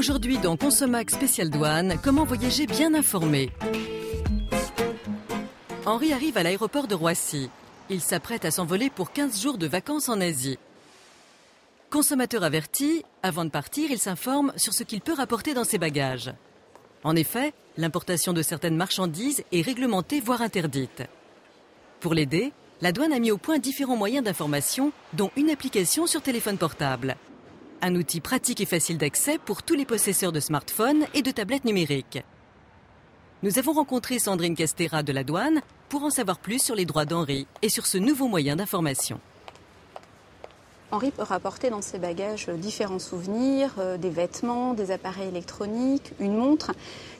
Aujourd'hui dans Consomac Spécial Douane, comment voyager bien informé. Henri arrive à l'aéroport de Roissy. Il s'apprête à s'envoler pour 15 jours de vacances en Asie. Consommateur averti, avant de partir, il s'informe sur ce qu'il peut rapporter dans ses bagages. En effet, l'importation de certaines marchandises est réglementée, voire interdite. Pour l'aider, la douane a mis au point différents moyens d'information, dont une application sur téléphone portable. Un outil pratique et facile d'accès pour tous les possesseurs de smartphones et de tablettes numériques. Nous avons rencontré Sandrine Castera de la douane pour en savoir plus sur les droits d'Henri et sur ce nouveau moyen d'information. Henri peut rapporter dans ses bagages différents souvenirs, des vêtements, des appareils électroniques, une montre.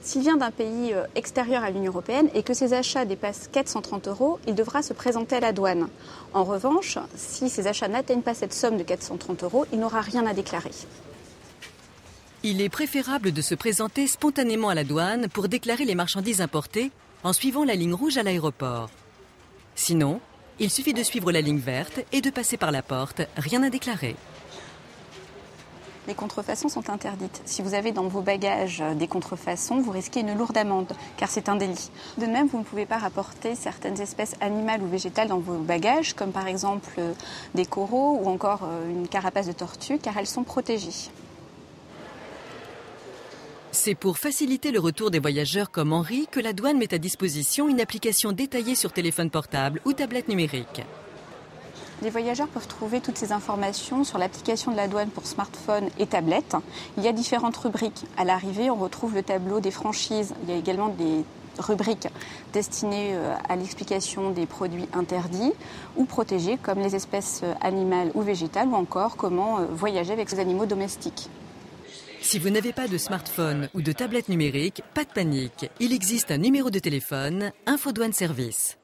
S'il vient d'un pays extérieur à l'Union européenne et que ses achats dépassent 430 €, il devra se présenter à la douane. En revanche, si ses achats n'atteignent pas cette somme de 430 €, il n'aura rien à déclarer. Il est préférable de se présenter spontanément à la douane pour déclarer les marchandises importées en suivant la ligne rouge à l'aéroport. Sinon, il suffit de suivre la ligne verte et de passer par la porte, rien à déclarer. Les contrefaçons sont interdites. Si vous avez dans vos bagages des contrefaçons, vous risquez une lourde amende, car c'est un délit. De même, vous ne pouvez pas rapporter certaines espèces animales ou végétales dans vos bagages, comme par exemple des coraux ou encore une carapace de tortue, car elles sont protégées. C'est pour faciliter le retour des voyageurs comme Henri que la douane met à disposition une application détaillée sur téléphone portable ou tablette numérique. Les voyageurs peuvent trouver toutes ces informations sur l'application de la douane pour smartphone et tablette. Il y a différentes rubriques. À l'arrivée, on retrouve le tableau des franchises. Il y a également des rubriques destinées à l'explication des produits interdits ou protégés, comme les espèces animales ou végétales, ou encore comment voyager avec ces animaux domestiques. Si vous n'avez pas de smartphone ou de tablette numérique, pas de panique. Il existe un numéro de téléphone, Infodouane Service.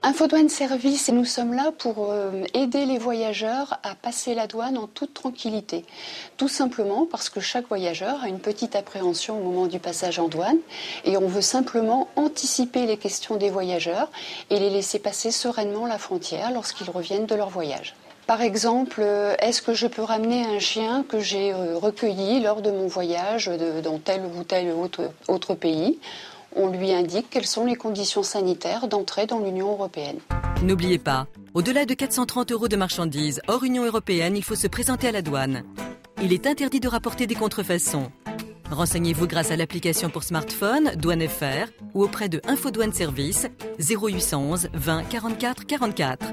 Infodouane Service, et nous sommes là pour aider les voyageurs à passer la douane en toute tranquillité. Tout simplement parce que chaque voyageur a une petite appréhension au moment du passage en douane et on veut simplement anticiper les questions des voyageurs et les laisser passer sereinement la frontière lorsqu'ils reviennent de leur voyage. Par exemple, est-ce que je peux ramener un chien que j'ai recueilli lors de mon voyage dans tel ou tel autre pays ? On lui indique quelles sont les conditions sanitaires d'entrée dans l'Union européenne. N'oubliez pas, au-delà de 430 € de marchandises hors Union européenne, il faut se présenter à la douane. Il est interdit de rapporter des contrefaçons. Renseignez-vous grâce à l'application pour smartphone Douane FR ou auprès de Infodouane Service 0811 20 44 44.